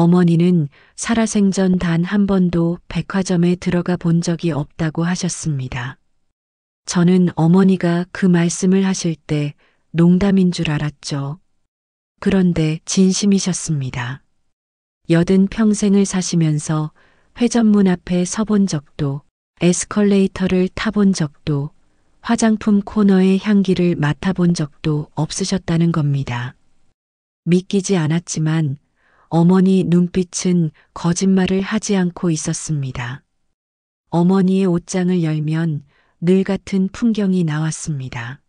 어머니는 살아생전 단 한 번도 백화점에 들어가 본 적이 없다고 하셨습니다. 저는 어머니가 그 말씀을 하실 때 농담인 줄 알았죠. 그런데 진심이셨습니다. 여든 평생을 사시면서 회전문 앞에 서본 적도, 에스컬레이터를 타본 적도, 화장품 코너의 향기를 맡아본 적도 없으셨다는 겁니다. 믿기지 않았지만 어머니 눈빛은 거짓말을 하지 않고 있었습니다. 어머니의 옷장을 열면 늘 같은 풍경이 나왔습니다.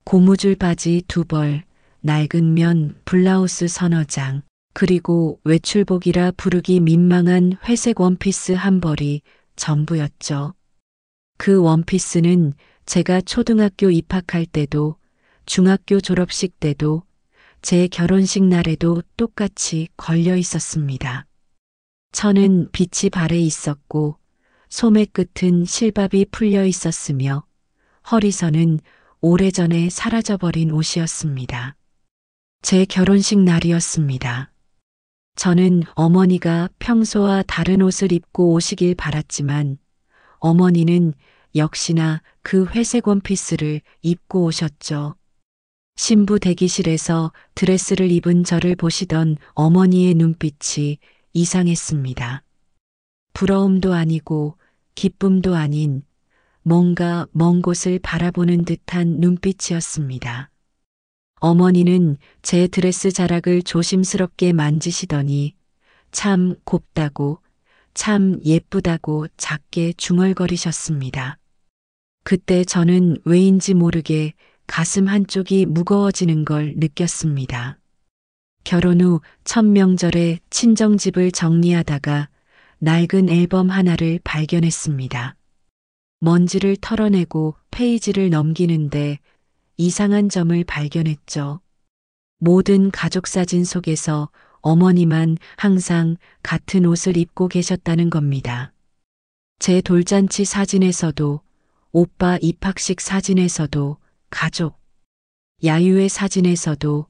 고무줄 바지 2벌, 낡은 면 블라우스 서너 장, 그리고 외출복이라 부르기 민망한 회색 원피스 1벌이 전부였죠. 그 원피스는 제가 초등학교 입학할 때도, 중학교 졸업식 때도, 제 결혼식 날에도 똑같이 걸려 있었습니다. 천은 빛이 발에 있었고, 소매 끝은 실밥이 풀려 있었으며, 허리선은 오래전에 사라져버린 옷이었습니다. 제 결혼식 날이었습니다. 저는 어머니가 평소와 다른 옷을 입고 오시길 바랐지만 어머니는 역시나 그 회색 원피스를 입고 오셨죠. 신부 대기실에서 드레스를 입은 저를 보시던 어머니의 눈빛이 이상했습니다. 부러움도 아니고 기쁨도 아닌 뭔가 먼 곳을 바라보는 듯한 눈빛이었습니다. 어머니는 제 드레스 자락을 조심스럽게 만지시더니 참 곱다고, 참 예쁘다고 작게 중얼거리셨습니다. 그때 저는 왜인지 모르게 가슴 한쪽이 무거워지는 걸 느꼈습니다. 결혼 후 첫 명절에 친정집을 정리하다가 낡은 앨범 하나를 발견했습니다. 먼지를 털어내고 페이지를 넘기는데 이상한 점을 발견했죠. 모든 가족 사진 속에서 어머니만 항상 같은 옷을 입고 계셨다는 겁니다. 제 돌잔치 사진에서도, 오빠 입학식 사진에서도, 가족, 야유회 사진에서도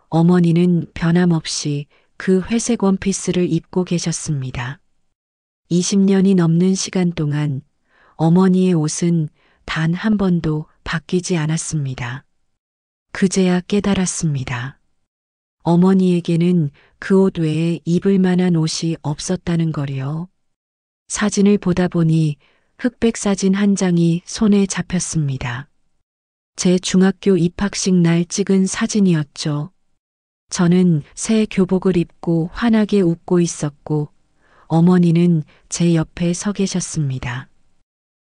어머니는 변함없이 그 회색 원피스를 입고 계셨습니다. 20년이 넘는 시간 동안 어머니의 옷은 단 한 번도 바뀌지 않았습니다. 그제야 깨달았습니다. 어머니에게는 그 옷 외에 입을 만한 옷이 없었다는 거리요. 사진을 보다 보니 흑백 사진 한 장이 손에 잡혔습니다. 제 중학교 입학식 날 찍은 사진이었죠. 저는 새 교복을 입고 환하게 웃고 있었고 어머니는 제 옆에 서 계셨습니다.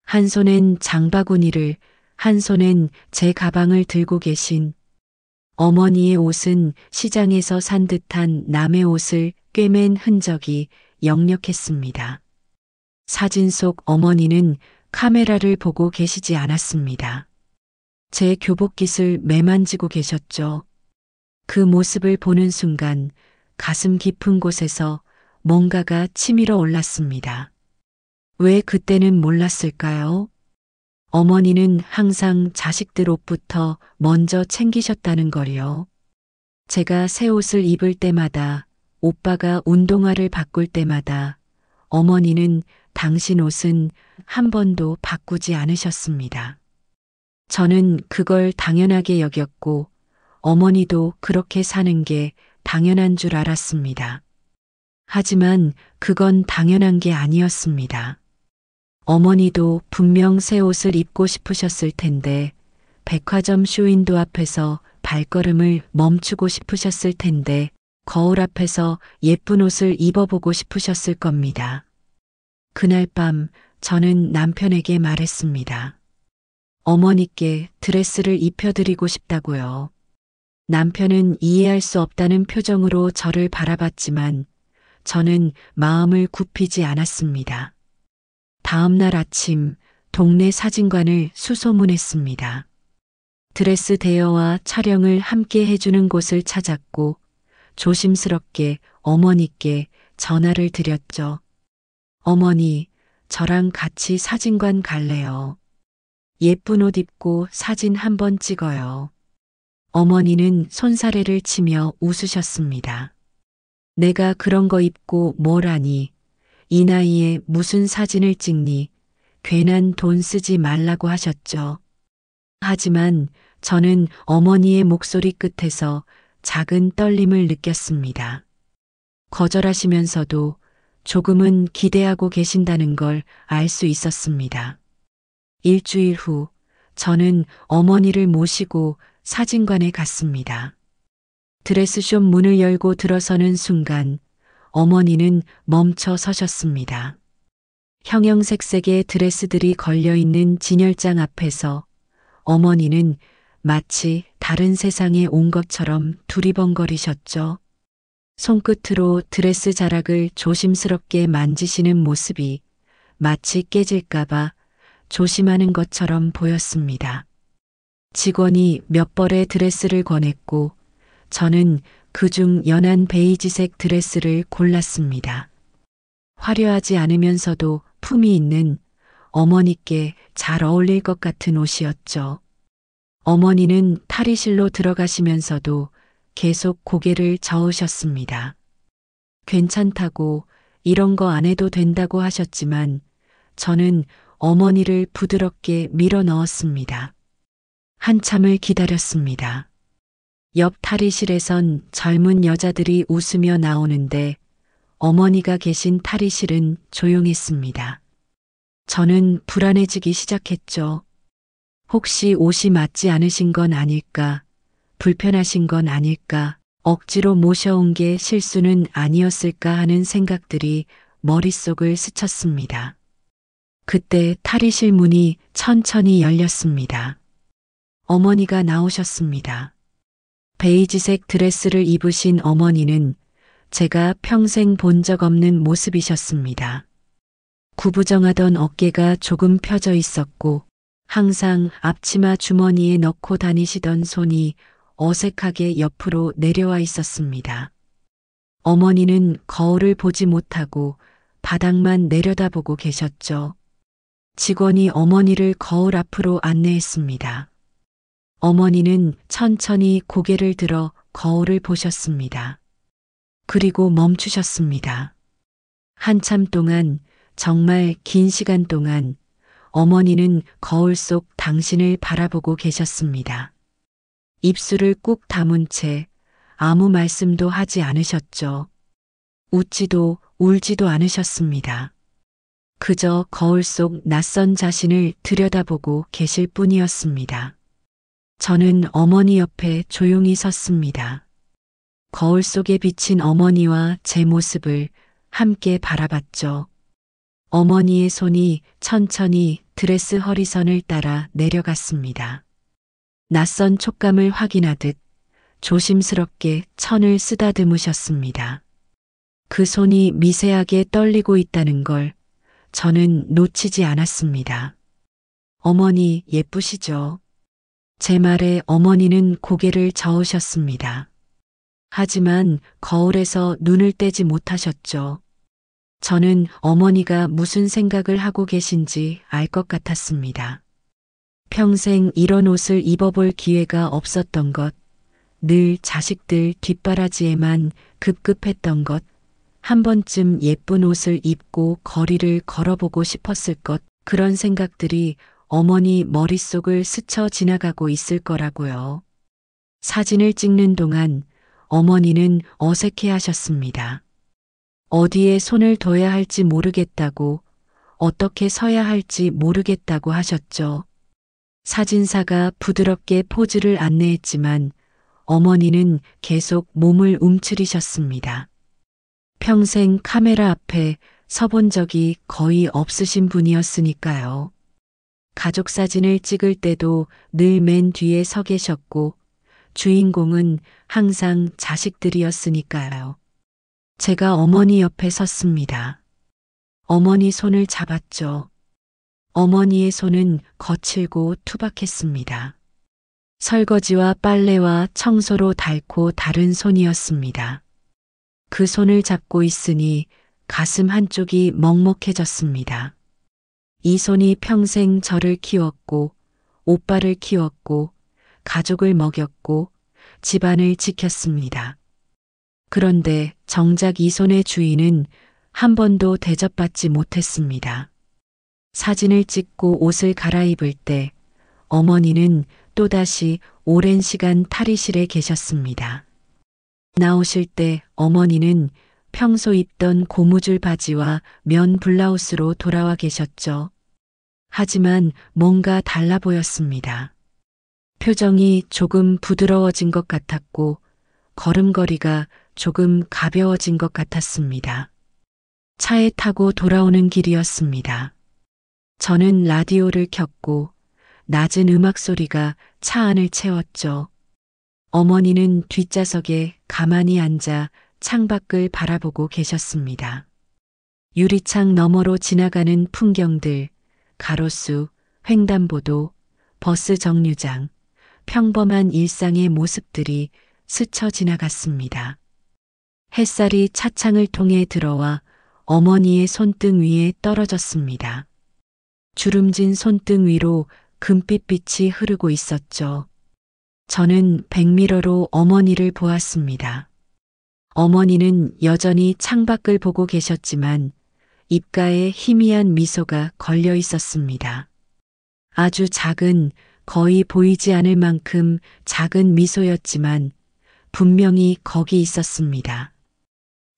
한 손엔 장바구니를, 한 손엔 제 가방을 들고 계신 어머니의 옷은 시장에서 산 듯한 남의 옷을 꿰맨 흔적이 역력했습니다. 사진 속 어머니는 카메라를 보고 계시지 않았습니다. 제 교복깃을 매만지고 계셨죠. 그 모습을 보는 순간 가슴 깊은 곳에서 뭔가가 치밀어 올랐습니다. 왜 그때는 몰랐을까요? 어머니는 항상 자식들 옷부터 먼저 챙기셨다는 걸요. 제가 새 옷을 입을 때마다, 오빠가 운동화를 바꿀 때마다 어머니는 당신 옷은 한 번도 바꾸지 않으셨습니다. 저는 그걸 당연하게 여겼고 어머니도 그렇게 사는 게 당연한 줄 알았습니다. 하지만 그건 당연한 게 아니었습니다. 어머니도 분명 새 옷을 입고 싶으셨을 텐데 백화점 쇼윈도 앞에서 발걸음을 멈추고 싶으셨을 텐데 거울 앞에서 예쁜 옷을 입어보고 싶으셨을 겁니다. 그날 밤 저는 남편에게 말했습니다. 어머니께 드레스를 입혀드리고 싶다고요. 남편은 이해할 수 없다는 표정으로 저를 바라봤지만 저는 마음을 굽히지 않았습니다. 다음 날 아침 동네 사진관을 수소문했습니다. 드레스 대여와 촬영을 함께 해주는 곳을 찾았고 조심스럽게 어머니께 전화를 드렸죠. 어머니, 저랑 같이 사진관 갈래요. 예쁜 옷 입고 사진 한번 찍어요. 어머니는 손사래를 치며 웃으셨습니다. 내가 그런 거 입고 뭘 하니? 이 나이에 무슨 사진을 찍니? 괜한 돈 쓰지 말라고 하셨죠. 하지만 저는 어머니의 목소리 끝에서 작은 떨림을 느꼈습니다. 거절하시면서도 조금은 기대하고 계신다는 걸 알 수 있었습니다. 일주일 후 저는 어머니를 모시고 사진관에 갔습니다. 드레스숍 문을 열고 들어서는 순간 어머니는 멈춰 서셨습니다. 형형색색의 드레스들이 걸려있는 진열장 앞에서 어머니는 마치 다른 세상에 온 것처럼 두리번거리셨죠. 손끝으로 드레스 자락을 조심스럽게 만지시는 모습이 마치 깨질까봐 조심하는 것처럼 보였습니다. 직원이 몇 벌의 드레스를 권했고 저는 그중 연한 베이지색 드레스를 골랐습니다. 화려하지 않으면서도 품이 있는 어머니께 잘 어울릴 것 같은 옷이었죠. 어머니는 탈의실로 들어가시면서도 계속 고개를 저으셨습니다. 괜찮다고 이런 거 안 해도 된다고 하셨지만 저는 어머니를 부드럽게 밀어 넣었습니다. 한참을 기다렸습니다. 옆 탈의실에선 젊은 여자들이 웃으며 나오는데 어머니가 계신 탈의실은 조용했습니다. 저는 불안해지기 시작했죠. 혹시 옷이 맞지 않으신 건 아닐까? 불편하신 건 아닐까? 억지로 모셔온 게 실수는 아니었을까 하는 생각들이 머릿속을 스쳤습니다. 그때 탈의실 문이 천천히 열렸습니다. 어머니가 나오셨습니다. 베이지색 드레스를 입으신 어머니는 제가 평생 본 적 없는 모습이셨습니다. 구부정하던 어깨가 조금 펴져 있었고 항상 앞치마 주머니에 넣고 다니시던 손이 어색하게 옆으로 내려와 있었습니다. 어머니는 거울을 보지 못하고 바닥만 내려다보고 계셨죠. 직원이 어머니를 거울 앞으로 안내했습니다. 어머니는 천천히 고개를 들어 거울을 보셨습니다. 그리고 멈추셨습니다. 한참 동안, 정말 긴 시간 동안 어머니는 거울 속 당신을 바라보고 계셨습니다. 입술을 꾹 다문 채 아무 말씀도 하지 않으셨죠. 웃지도 울지도 않으셨습니다. 그저 거울 속 낯선 자신을 들여다보고 계실 뿐이었습니다. 저는 어머니 옆에 조용히 섰습니다. 거울 속에 비친 어머니와 제 모습을 함께 바라봤죠. 어머니의 손이 천천히 드레스 허리선을 따라 내려갔습니다. 낯선 촉감을 확인하듯 조심스럽게 천을 쓰다듬으셨습니다. 그 손이 미세하게 떨리고 있다는 걸 저는 놓치지 않았습니다. 어머니 예쁘시죠? 제 말에 어머니는 고개를 저으셨습니다. 하지만 거울에서 눈을 떼지 못하셨죠. 저는 어머니가 무슨 생각을 하고 계신지 알 것 같았습니다. 평생 이런 옷을 입어볼 기회가 없었던 것, 늘 자식들 뒷바라지에만 급급했던 것, 한 번쯤 예쁜 옷을 입고 거리를 걸어보고 싶었을 것, 그런 생각들이 어머니 머릿속을 스쳐 지나가고 있을 거라고요. 사진을 찍는 동안 어머니는 어색해 하셨습니다. 어디에 손을 둬야 할지 모르겠다고, 어떻게 서야 할지 모르겠다고 하셨죠. 사진사가 부드럽게 포즈를 안내했지만 어머니는 계속 몸을 움츠리셨습니다. 평생 카메라 앞에 서본 적이 거의 없으신 분이었으니까요. 가족 사진을 찍을 때도 늘 맨 뒤에 서 계셨고 주인공은 항상 자식들이었으니까요. 제가 어머니 옆에 섰습니다. 어머니 손을 잡았죠. 어머니의 손은 거칠고 투박했습니다. 설거지와 빨래와 청소로 닳고 다른 손이었습니다. 그 손을 잡고 있으니 가슴 한쪽이 먹먹해졌습니다. 이 손이 평생 저를 키웠고, 오빠를 키웠고, 가족을 먹였고, 집안을 지켰습니다. 그런데 정작 이 손의 주인은 한 번도 대접받지 못했습니다. 사진을 찍고 옷을 갈아입을 때 어머니는 또다시 오랜 시간 탈의실에 계셨습니다. 나오실 때 어머니는 평소 입던 고무줄 바지와 면 블라우스로 돌아와 계셨죠. 하지만 뭔가 달라 보였습니다. 표정이 조금 부드러워진 것 같았고 걸음걸이가 조금 가벼워진 것 같았습니다. 차에 타고 돌아오는 길이었습니다. 저는 라디오를 켰고 낮은 음악 소리가 차 안을 채웠죠. 어머니는 뒷좌석에 가만히 앉아 창밖을 바라보고 계셨습니다. 유리창 너머로 지나가는 풍경들, 가로수, 횡단보도, 버스 정류장, 평범한 일상의 모습들이 스쳐 지나갔습니다. 햇살이 차창을 통해 들어와 어머니의 손등 위에 떨어졌습니다. 주름진 손등 위로 금빛빛이 흐르고 있었죠. 저는 백미러로 어머니를 보았습니다. 어머니는 여전히 창밖을 보고 계셨지만 입가에 희미한 미소가 걸려 있었습니다. 아주 작은, 거의 보이지 않을 만큼 작은 미소였지만 분명히 거기 있었습니다.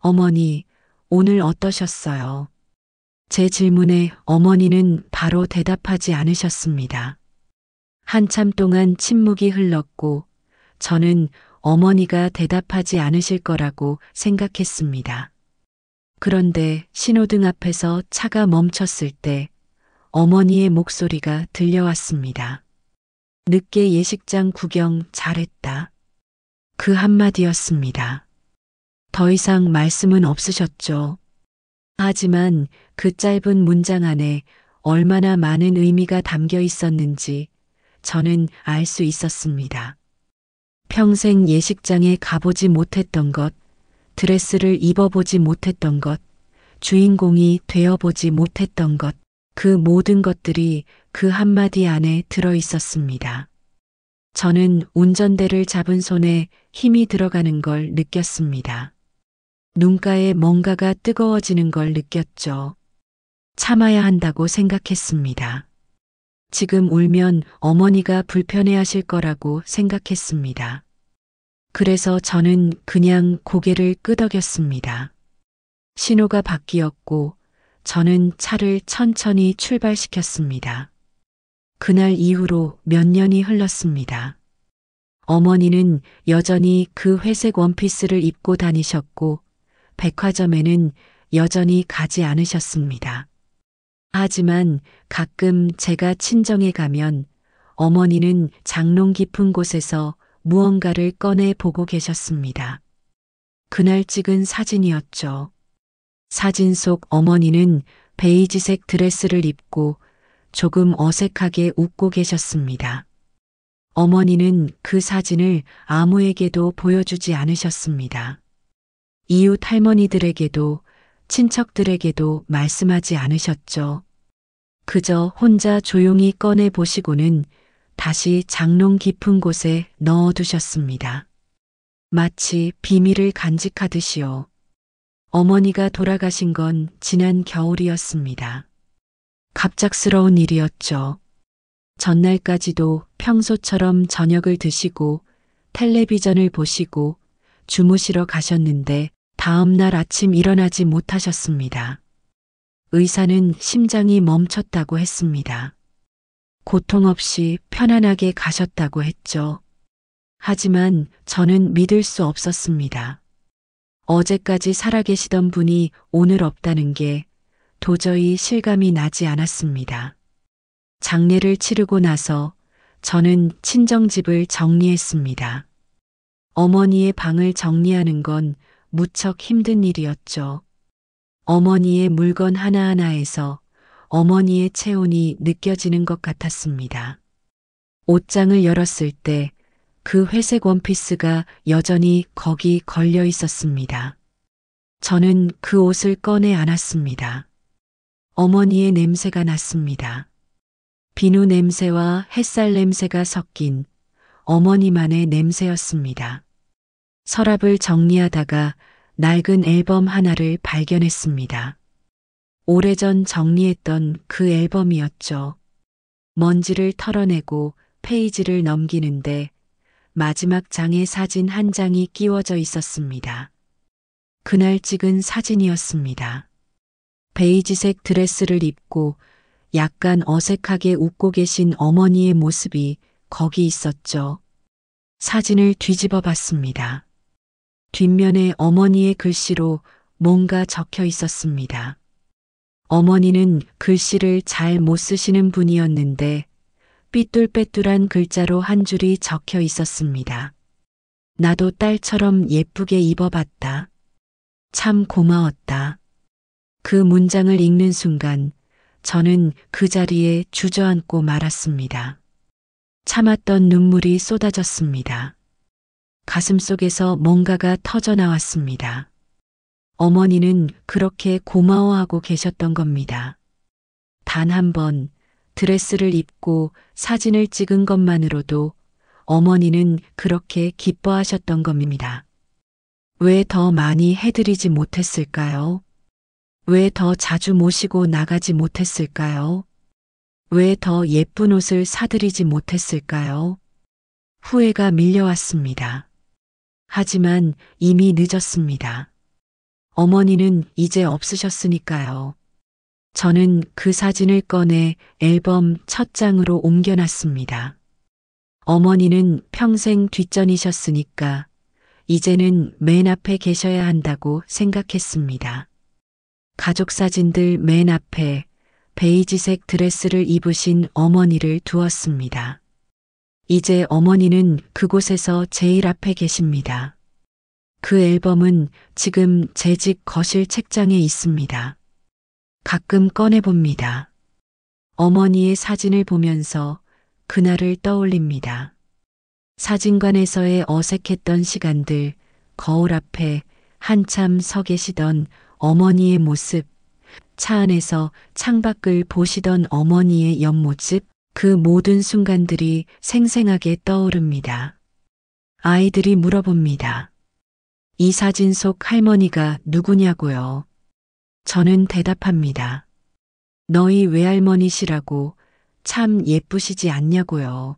어머니, 오늘 어떠셨어요? 제 질문에 어머니는 바로 대답하지 않으셨습니다. 한참 동안 침묵이 흘렀고 저는 어머니가 대답하지 않으실 거라고 생각했습니다. 그런데 신호등 앞에서 차가 멈췄을 때 어머니의 목소리가 들려왔습니다. 늦게 예식장 구경 잘했다. 그 한마디였습니다. 더 이상 말씀은 없으셨죠. 하지만 그 짧은 문장 안에 얼마나 많은 의미가 담겨 있었는지 저는 알 수 있었습니다. 평생 예식장에 가보지 못했던 것, 드레스를 입어보지 못했던 것, 주인공이 되어보지 못했던 것, 그 모든 것들이 그 한마디 안에 들어 있었습니다. 저는 운전대를 잡은 손에 힘이 들어가는 걸 느꼈습니다. 눈가에 뭔가가 뜨거워지는 걸 느꼈죠. 참아야 한다고 생각했습니다. 지금 울면 어머니가 불편해하실 거라고 생각했습니다. 그래서 저는 그냥 고개를 끄덕였습니다. 신호가 바뀌었고 저는 차를 천천히 출발시켰습니다. 그날 이후로 몇 년이 흘렀습니다. 어머니는 여전히 그 회색 원피스를 입고 다니셨고 백화점에는 여전히 가지 않으셨습니다. 하지만 가끔 제가 친정에 가면 어머니는 장롱 깊은 곳에서 무언가를 꺼내 보고 계셨습니다. 그날 찍은 사진이었죠. 사진 속 어머니는 베이지색 드레스를 입고 조금 어색하게 웃고 계셨습니다. 어머니는 그 사진을 아무에게도 보여주지 않으셨습니다. 이웃 할머니들에게도 친척들에게도 말씀하지 않으셨죠. 그저 혼자 조용히 꺼내 보시고는 다시 장롱 깊은 곳에 넣어두셨습니다. 마치 비밀을 간직하듯이요. 어머니가 돌아가신 건 지난 겨울이었습니다. 갑작스러운 일이었죠. 전날까지도 평소처럼 저녁을 드시고 텔레비전을 보시고 주무시러 가셨는데 다음 날 아침 일어나지 못하셨습니다. 의사는 심장이 멈췄다고 했습니다. 고통 없이 편안하게 가셨다고 했죠. 하지만 저는 믿을 수 없었습니다. 어제까지 살아계시던 분이 오늘 없다는 게 도저히 실감이 나지 않았습니다. 장례를 치르고 나서 저는 친정집을 정리했습니다. 어머니의 방을 정리하는 건 무척 힘든 일이었죠. 어머니의 물건 하나하나에서 어머니의 체온이 느껴지는 것 같았습니다. 옷장을 열었을 때 그 회색 원피스가 여전히 거기 걸려 있었습니다. 저는 그 옷을 꺼내 안았습니다. 어머니의 냄새가 났습니다. 비누 냄새와 햇살 냄새가 섞인 어머니만의 냄새였습니다. 서랍을 정리하다가 낡은 앨범 하나를 발견했습니다. 오래전 정리했던 그 앨범이었죠. 먼지를 털어내고 페이지를 넘기는데 마지막 장에 사진 한 장이 끼워져 있었습니다. 그날 찍은 사진이었습니다. 베이지색 드레스를 입고 약간 어색하게 웃고 계신 어머니의 모습이 거기 있었죠. 사진을 뒤집어 봤습니다. 뒷면에 어머니의 글씨로 뭔가 적혀 있었습니다. 어머니는 글씨를 잘 못 쓰시는 분이었는데 삐뚤빼뚤한 글자로 한 줄이 적혀 있었습니다. 나도 딸처럼 예쁘게 입어봤다. 참 고마웠다. 그 문장을 읽는 순간 저는 그 자리에 주저앉고 말았습니다. 참았던 눈물이 쏟아졌습니다. 가슴속에서 뭔가가 터져 나왔습니다. 어머니는 그렇게 고마워하고 계셨던 겁니다. 단 한 번 드레스를 입고 사진을 찍은 것만으로도 어머니는 그렇게 기뻐하셨던 겁니다. 왜 더 많이 해드리지 못했을까요? 왜 더 자주 모시고 나가지 못했을까요? 왜 더 예쁜 옷을 사드리지 못했을까요? 후회가 밀려왔습니다. 하지만 이미 늦었습니다. 어머니는 이제 없으셨으니까요. 저는 그 사진을 꺼내 앨범 첫 장으로 옮겨놨습니다. 어머니는 평생 뒷전이셨으니까 이제는 맨 앞에 계셔야 한다고 생각했습니다. 가족 사진들 맨 앞에 베이지색 드레스를 입으신 어머니를 두었습니다. 이제 어머니는 그곳에서 제일 앞에 계십니다. 그 앨범은 지금 제 집 거실 책장에 있습니다. 가끔 꺼내봅니다. 어머니의 사진을 보면서 그날을 떠올립니다. 사진관에서의 어색했던 시간들, 거울 앞에 한참 서 계시던 어머니의 모습, 차 안에서 창밖을 보시던 어머니의 옆모습, 그 모든 순간들이 생생하게 떠오릅니다. 아이들이 물어봅니다. 이 사진 속 할머니가 누구냐고요? 저는 대답합니다. 너희 외할머니시라고. 참 예쁘시지 않냐고요.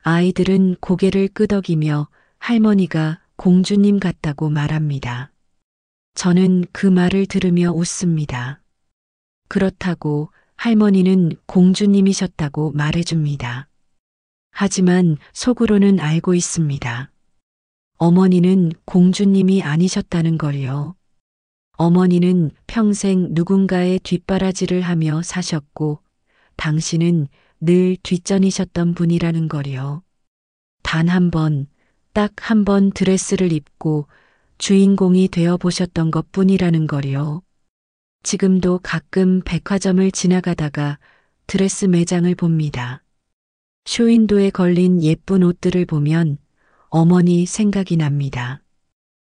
아이들은 고개를 끄덕이며 할머니가 공주님 같다고 말합니다. 저는 그 말을 들으며 웃습니다. 그렇다고 할머니는 공주님이셨다고 말해줍니다. 하지만 속으로는 알고 있습니다. 어머니는 공주님이 아니셨다는 걸요. 어머니는 평생 누군가의 뒷바라지를 하며 사셨고 당신은 늘 뒷전이셨던 분이라는 걸요. 단 한 번, 딱 한 번 드레스를 입고 주인공이 되어 보셨던 것 뿐이라는 걸요. 지금도 가끔 백화점을 지나가다가 드레스 매장을 봅니다. 쇼윈도에 걸린 예쁜 옷들을 보면 어머니 생각이 납니다.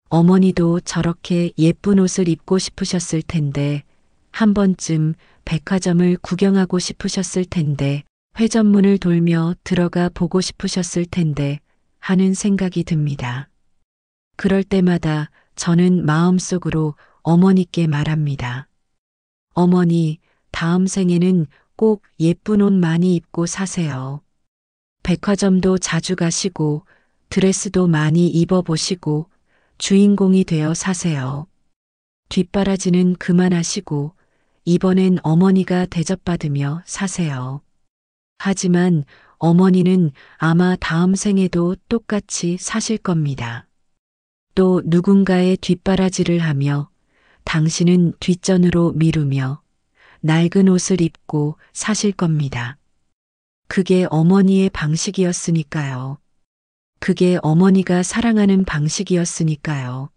어머니도 저렇게 예쁜 옷을 입고 싶으셨을 텐데 한 번쯤 백화점을 구경하고 싶으셨을 텐데 회전문을 돌며 들어가 보고 싶으셨을 텐데 하는 생각이 듭니다. 그럴 때마다 저는 마음속으로 어머니께 말합니다. 어머니, 다음 생에는 꼭 예쁜 옷 많이 입고 사세요. 백화점도 자주 가시고 드레스도 많이 입어보시고 주인공이 되어 사세요. 뒷바라지는 그만하시고 이번엔 어머니가 대접받으며 사세요. 하지만 어머니는 아마 다음 생에도 똑같이 사실 겁니다. 또 누군가의 뒷바라지를 하며 당신은 뒷전으로 미루며 낡은 옷을 입고 사실 겁니다. 그게 어머니의 방식이었으니까요. 그게 어머니가 사랑하는 방식이었으니까요.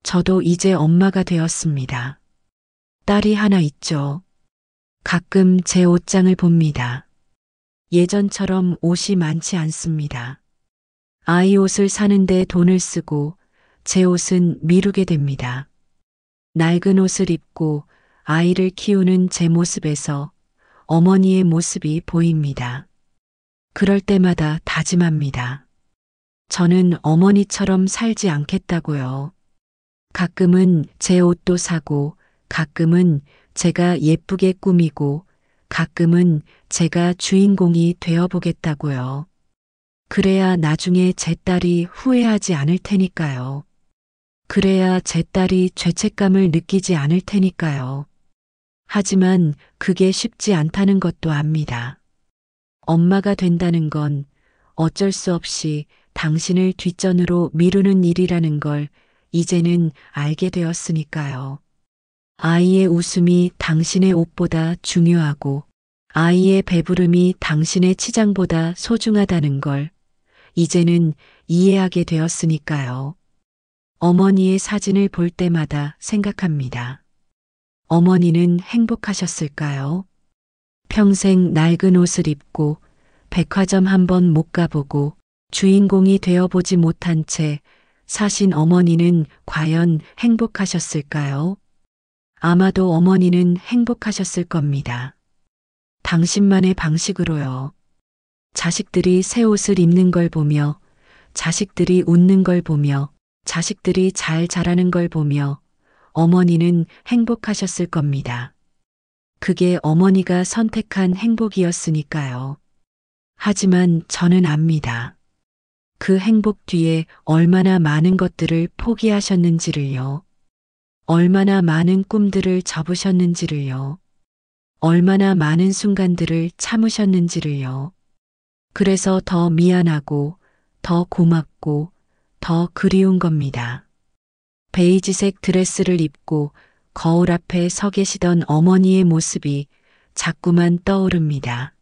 저도 이제 엄마가 되었습니다. 딸이 하나 있죠. 가끔 제 옷장을 봅니다. 예전처럼 옷이 많지 않습니다. 아이 옷을 사는데 돈을 쓰고 제 옷은 미루게 됩니다. 낡은 옷을 입고 아이를 키우는 제 모습에서 어머니의 모습이 보입니다. 그럴 때마다 다짐합니다. 저는 어머니처럼 살지 않겠다고요. 가끔은 제 옷도 사고, 가끔은 제가 예쁘게 꾸미고, 가끔은 제가 주인공이 되어보겠다고요. 그래야 나중에 제 딸이 후회하지 않을 테니까요. 그래야 제 딸이 죄책감을 느끼지 않을 테니까요. 하지만 그게 쉽지 않다는 것도 압니다. 엄마가 된다는 건 어쩔 수 없이 당신을 뒷전으로 미루는 일이라는 걸 이제는 알게 되었으니까요. 아이의 웃음이 당신의 옷보다 중요하고 아이의 배부름이 당신의 치장보다 소중하다는 걸 이제는 이해하게 되었으니까요. 어머니의 사진을 볼 때마다 생각합니다. 어머니는 행복하셨을까요? 평생 낡은 옷을 입고 백화점 한 번 못 가보고 주인공이 되어보지 못한 채 사신 어머니는 과연 행복하셨을까요? 아마도 어머니는 행복하셨을 겁니다. 당신만의 방식으로요. 자식들이 새 옷을 입는 걸 보며, 자식들이 웃는 걸 보며, 자식들이 잘 자라는 걸 보며 어머니는 행복하셨을 겁니다. 그게 어머니가 선택한 행복이었으니까요. 하지만 저는 압니다. 그 행복 뒤에 얼마나 많은 것들을 포기하셨는지를요. 얼마나 많은 꿈들을 접으셨는지를요. 얼마나 많은 순간들을 참으셨는지를요. 그래서 더 미안하고, 더 고맙고, 더 그리운 겁니다. 베이지색 드레스를 입고 거울 앞에 서 계시던 어머니의 모습이 자꾸만 떠오릅니다.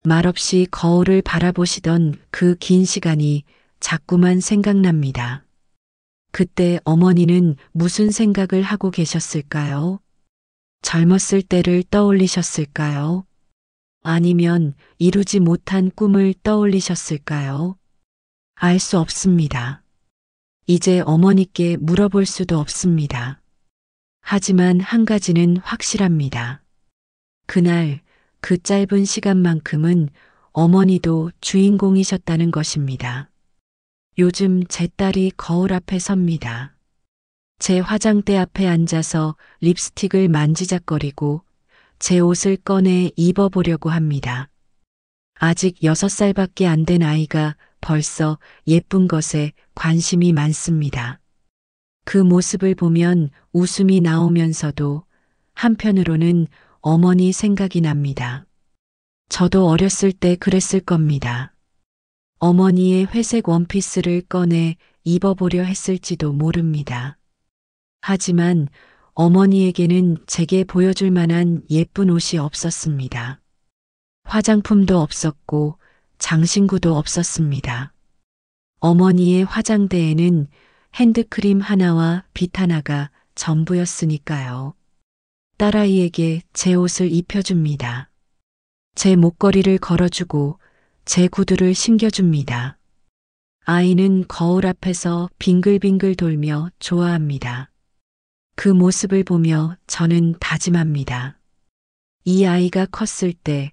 말없이 거울을 바라보시던 그 긴 시간이 자꾸만 생각납니다. 그때 어머니는 무슨 생각을 하고 계셨을까요? 젊었을 때를 떠올리셨을까요? 아니면 이루지 못한 꿈을 떠올리셨을까요? 알 수 없습니다. 이제 어머니께 물어볼 수도 없습니다. 하지만 한 가지는 확실합니다. 그날 그 짧은 시간만큼은 어머니도 주인공이셨다는 것입니다. 요즘 제 딸이 거울 앞에 섭니다. 제 화장대 앞에 앉아서 립스틱을 만지작거리고 제 옷을 꺼내 입어보려고 합니다. 아직 6살밖에 안 된 아이가 벌써 예쁜 것에 관심이 많습니다. 그 모습을 보면 웃음이 나오면서도 한편으로는 어머니 생각이 납니다. 저도 어렸을 때 그랬을 겁니다. 어머니의 회색 원피스를 꺼내 입어보려 했을지도 모릅니다. 하지만 어머니에게는 제게 보여줄 만한 예쁜 옷이 없었습니다. 화장품도 없었고 장신구도 없었습니다. 어머니의 화장대에는 핸드크림 하나와 빗 하나가 전부였으니까요. 딸아이에게 제 옷을 입혀줍니다. 제 목걸이를 걸어주고 제 구두를 신겨줍니다. 아이는 거울 앞에서 빙글빙글 돌며 좋아합니다. 그 모습을 보며 저는 다짐합니다. 이 아이가 컸을 때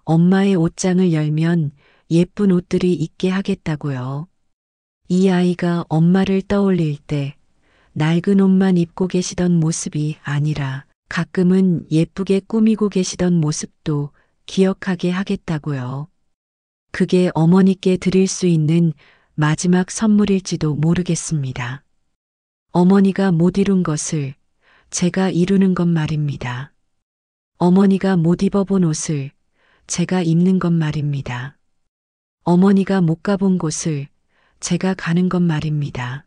엄마의 옷장을 열면 예쁜 옷들이 있게 하겠다고요. 이 아이가 엄마를 떠올릴 때 낡은 옷만 입고 계시던 모습이 아니라 가끔은 예쁘게 꾸미고 계시던 모습도 기억하게 하겠다고요. 그게 어머니께 드릴 수 있는 마지막 선물일지도 모르겠습니다. 어머니가 못 이룬 것을 제가 이루는 것 말입니다. 어머니가 못 입어본 옷을 제가 입는 것 말입니다. 어머니가 못 가본 곳을 제가 가는 것 말입니다.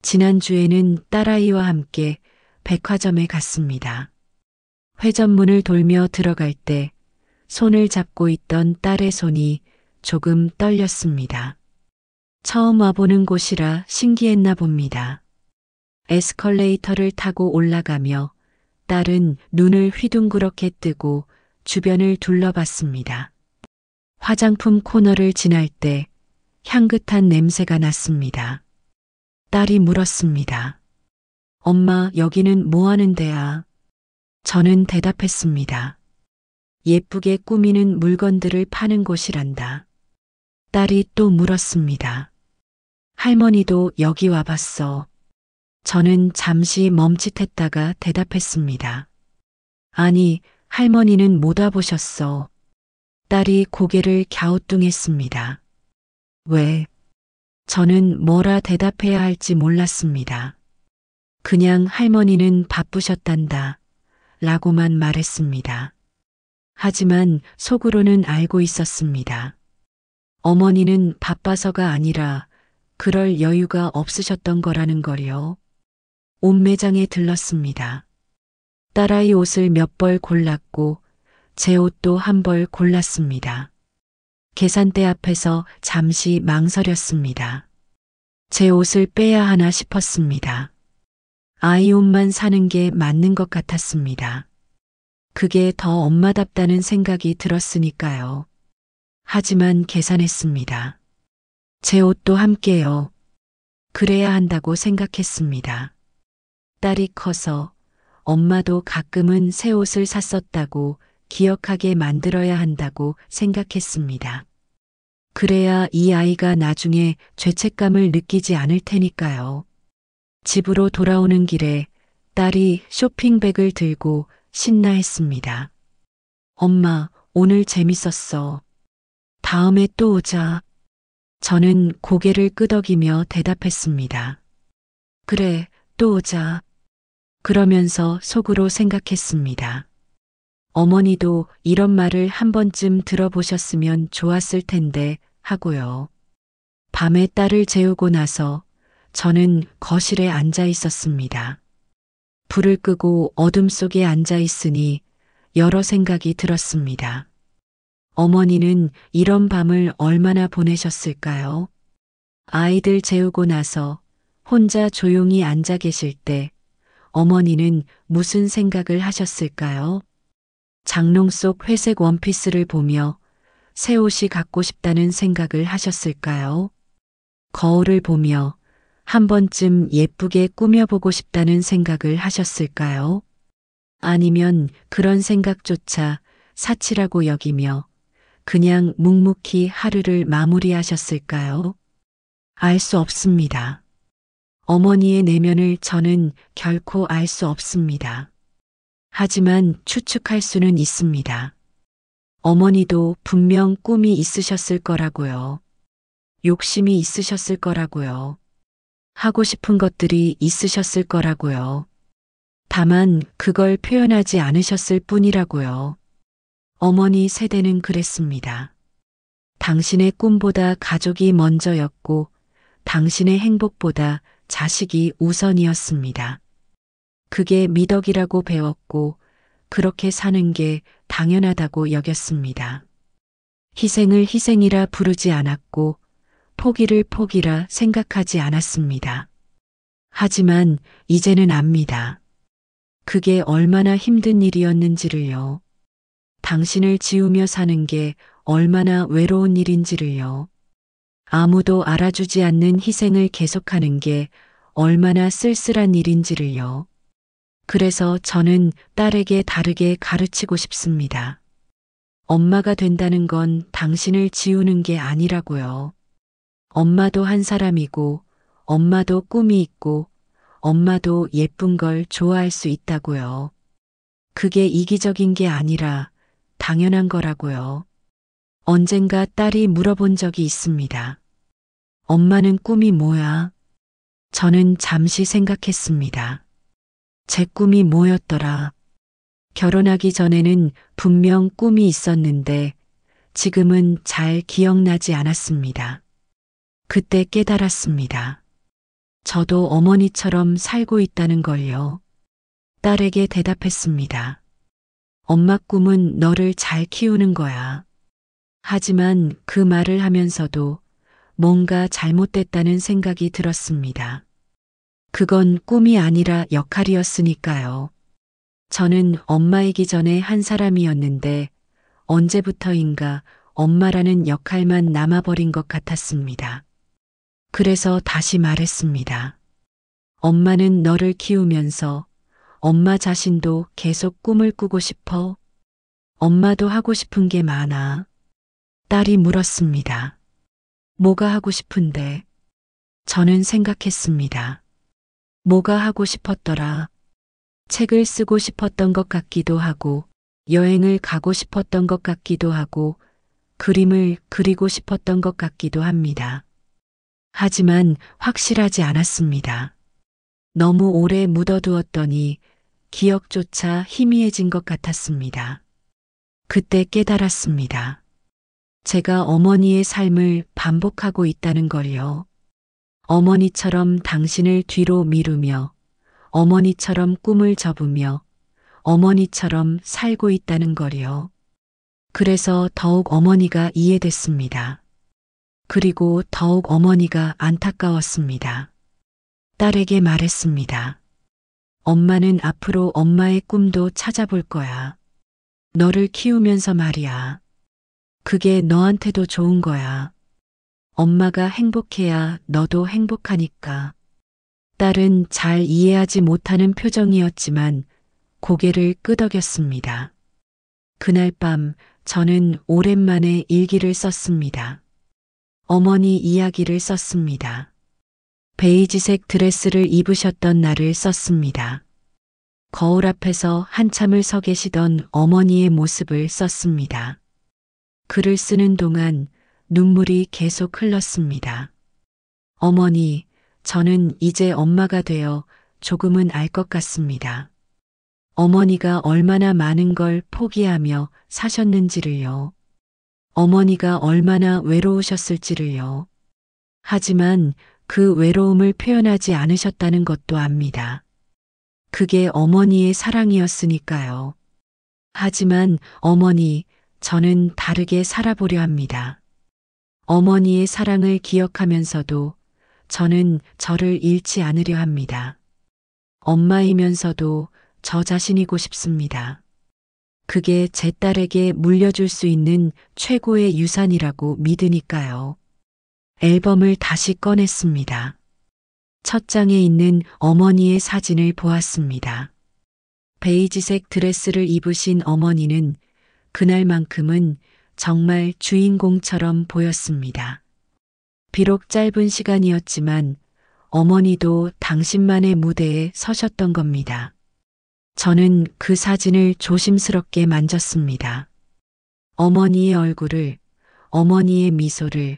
지난주에는 딸아이와 함께 백화점에 갔습니다. 회전문을 돌며 들어갈 때 손을 잡고 있던 딸의 손이 조금 떨렸습니다. 처음 와보는 곳이라 신기했나 봅니다. 에스컬레이터를 타고 올라가며 딸은 눈을 휘둥그렇게 뜨고 주변을 둘러봤습니다. 화장품 코너를 지날 때 향긋한 냄새가 났습니다. 딸이 물었습니다. 엄마, 여기는 뭐 하는 데야? 저는 대답했습니다. 예쁘게 꾸미는 물건들을 파는 곳이란다. 딸이 또 물었습니다. 할머니도 여기 와봤어. 저는 잠시 멈칫했다가 대답했습니다. 아니, 할머니는 못 와보셨어. 딸이 고개를 갸우뚱했습니다. 왜? 저는 뭐라 대답해야 할지 몰랐습니다. 그냥 할머니는 바쁘셨단다. 라고만 말했습니다. 하지만 속으로는 알고 있었습니다. 어머니는 바빠서가 아니라 그럴 여유가 없으셨던 거라는 걸요. 옷 매장에 들렀습니다. 딸아이 옷을 몇 벌 골랐고 제 옷도 한 벌 골랐습니다. 계산대 앞에서 잠시 망설였습니다. 제 옷을 빼야 하나 싶었습니다. 아이 옷만 사는 게 맞는 것 같았습니다. 그게 더 엄마답다는 생각이 들었으니까요. 하지만 계산했습니다. 제 옷도 함께요. 그래야 한다고 생각했습니다. 딸이 커서 엄마도 가끔은 새 옷을 샀었다고 기억하게 만들어야 한다고 생각했습니다. 그래야 이 아이가 나중에 죄책감을 느끼지 않을 테니까요. 집으로 돌아오는 길에 딸이 쇼핑백을 들고 신나 했습니다. 엄마, 오늘 재밌었어. 다음에 또 오자. 저는 고개를 끄덕이며 대답했습니다. 그래, 또 오자. 그러면서 속으로 생각했습니다. 어머니도 이런 말을 한 번쯤 들어보셨으면 좋았을 텐데 하고요. 밤에 딸을 재우고 나서 저는 거실에 앉아 있었습니다. 불을 끄고 어둠 속에 앉아 있으니 여러 생각이 들었습니다. 어머니는 이런 밤을 얼마나 보내셨을까요? 아이들 재우고 나서 혼자 조용히 앉아 계실 때 어머니는 무슨 생각을 하셨을까요? 장롱 속 회색 원피스를 보며 새 옷이 갖고 싶다는 생각을 하셨을까요? 거울을 보며 한 번쯤 예쁘게 꾸며보고 싶다는 생각을 하셨을까요? 아니면 그런 생각조차 사치라고 여기며 그냥 묵묵히 하루를 마무리하셨을까요? 알 수 없습니다. 어머니의 내면을 저는 결코 알 수 없습니다. 하지만 추측할 수는 있습니다. 어머니도 분명 꿈이 있으셨을 거라고요. 욕심이 있으셨을 거라고요. 하고 싶은 것들이 있으셨을 거라고요. 다만 그걸 표현하지 않으셨을 뿐이라고요. 어머니 세대는 그랬습니다. 당신의 꿈보다 가족이 먼저였고 당신의 행복보다 자식이 우선이었습니다. 그게 미덕이라고 배웠고 그렇게 사는 게 당연하다고 여겼습니다. 희생을 희생이라 부르지 않았고 포기를 포기라 생각하지 않았습니다. 하지만 이제는 압니다. 그게 얼마나 힘든 일이었는지를요. 당신을 지우며 사는 게 얼마나 외로운 일인지를요. 아무도 알아주지 않는 희생을 계속하는 게 얼마나 쓸쓸한 일인지를요. 그래서 저는 딸에게 다르게 가르치고 싶습니다. 엄마가 된다는 건 당신을 지우는 게 아니라고요. 엄마도 한 사람이고, 엄마도 꿈이 있고, 엄마도 예쁜 걸 좋아할 수 있다고요. 그게 이기적인 게 아니라 당연한 거라고요. 언젠가 딸이 물어본 적이 있습니다. 엄마는 꿈이 뭐야? 저는 잠시 생각했습니다. 제 꿈이 뭐였더라? 결혼하기 전에는 분명 꿈이 있었는데 지금은 잘 기억나지 않았습니다. 그때 깨달았습니다. 저도 어머니처럼 살고 있다는 걸요. 딸에게 대답했습니다. 엄마 꿈은 너를 잘 키우는 거야. 하지만 그 말을 하면서도 뭔가 잘못됐다는 생각이 들었습니다. 그건 꿈이 아니라 역할이었으니까요. 저는 엄마이기 전에 한 사람이었는데 언제부터인가 엄마라는 역할만 남아버린 것 같았습니다. 그래서 다시 말했습니다. 엄마는 너를 키우면서 엄마 자신도 계속 꿈을 꾸고 싶어? 엄마도 하고 싶은 게 많아. 딸이 물었습니다. 뭐가 하고 싶은데? 저는 생각했습니다. 뭐가 하고 싶었더라. 책을 쓰고 싶었던 것 같기도 하고, 여행을 가고 싶었던 것 같기도 하고, 그림을 그리고 싶었던 것 같기도 합니다. 하지만 확실하지 않았습니다. 너무 오래 묻어두었더니 기억조차 희미해진 것 같았습니다. 그때 깨달았습니다. 제가 어머니의 삶을 반복하고 있다는 걸요. 어머니처럼 당신을 뒤로 미루며, 어머니처럼 꿈을 접으며, 어머니처럼 살고 있다는 걸요. 그래서 더욱 어머니가 이해됐습니다. 그리고 더욱 어머니가 안타까웠습니다. 딸에게 말했습니다. 엄마는 앞으로 엄마의 꿈도 찾아볼 거야. 너를 키우면서 말이야. 그게 너한테도 좋은 거야. 엄마가 행복해야 너도 행복하니까. 딸은 잘 이해하지 못하는 표정이었지만 고개를 끄덕였습니다. 그날 밤 저는 오랜만에 일기를 썼습니다. 어머니 이야기를 썼습니다. 베이지색 드레스를 입으셨던 날을 썼습니다. 거울 앞에서 한참을 서 계시던 어머니의 모습을 썼습니다. 글을 쓰는 동안 눈물이 계속 흘렀습니다. 어머니, 저는 이제 엄마가 되어 조금은 알 것 같습니다. 어머니가 얼마나 많은 걸 포기하며 사셨는지를요. 어머니가 얼마나 외로우셨을지를요. 하지만 그 외로움을 표현하지 않으셨다는 것도 압니다. 그게 어머니의 사랑이었으니까요. 하지만 어머니, 저는 다르게 살아보려 합니다. 어머니의 사랑을 기억하면서도 저는 저를 잃지 않으려 합니다. 엄마이면서도 저 자신이고 싶습니다. 그게 제 딸에게 물려줄 수 있는 최고의 유산이라고 믿으니까요. 앨범을 다시 꺼냈습니다. 첫 장에 있는 어머니의 사진을 보았습니다. 베이지색 드레스를 입으신 어머니는 그날만큼은 정말 주인공처럼 보였습니다. 비록 짧은 시간이었지만 어머니도 당신만의 무대에 서셨던 겁니다. 저는 그 사진을 조심스럽게 만졌습니다. 어머니의 얼굴을, 어머니의 미소를,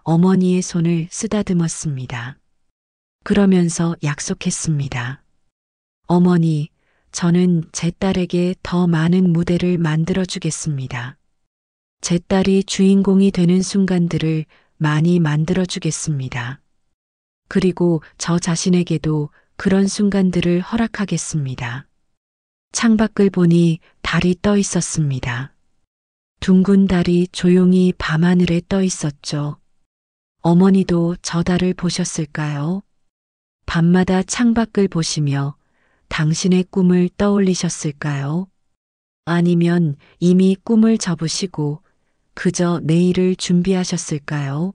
어머니의 손을 쓰다듬었습니다. 그러면서 약속했습니다. 어머니, 저는 제 딸에게 더 많은 무대를 만들어 주겠습니다. 제 딸이 주인공이 되는 순간들을 많이 만들어 주겠습니다. 그리고 저 자신에게도 그런 순간들을 허락하겠습니다. 창밖을 보니 달이 떠 있었습니다. 둥근 달이 조용히 밤하늘에 떠 있었죠. 어머니도 저 달을 보셨을까요? 밤마다 창밖을 보시며 당신의 꿈을 떠올리셨을까요? 아니면 이미 꿈을 접으시고 그저 내일을 준비하셨을까요?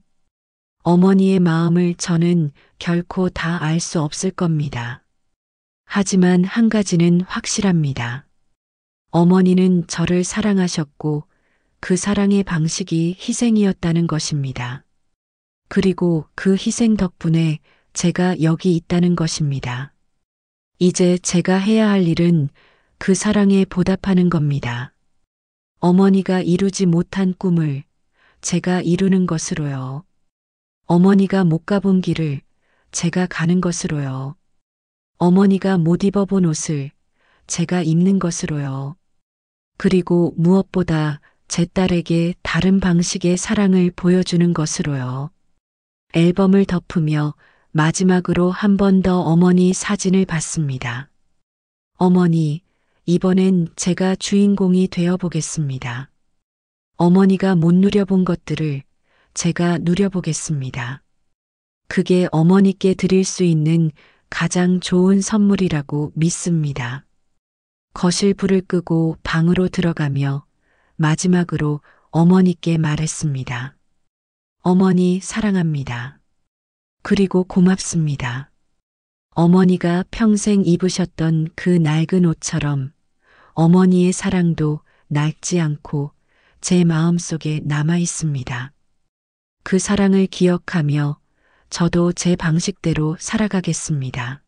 어머니의 마음을 저는 결코 다 알 수 없을 겁니다. 하지만 한 가지는 확실합니다. 어머니는 저를 사랑하셨고 그 사랑의 방식이 희생이었다는 것입니다. 그리고 그 희생 덕분에 제가 여기 있다는 것입니다. 이제 제가 해야 할 일은 그 사랑에 보답하는 겁니다. 어머니가 이루지 못한 꿈을 제가 이루는 것으로요. 어머니가 못 가본 길을 제가 가는 것으로요. 어머니가 못 입어본 옷을 제가 입는 것으로요. 그리고 무엇보다 제 딸에게 다른 방식의 사랑을 보여주는 것으로요. 앨범을 덮으며 마지막으로 한 번 더 어머니 사진을 봤습니다. 어머니, 이번엔 제가 주인공이 되어 보겠습니다. 어머니가 못 누려본 것들을 제가 누려보겠습니다. 그게 어머니께 드릴 수 있는 가장 좋은 선물이라고 믿습니다. 거실 불을 끄고 방으로 들어가며 마지막으로 어머니께 말했습니다. 어머니 사랑합니다. 그리고 고맙습니다. 어머니가 평생 입으셨던 그 낡은 옷처럼 어머니의 사랑도 낡지 않고 제 마음속에 남아 있습니다. 그 사랑을 기억하며 저도 제 방식대로 살아가겠습니다.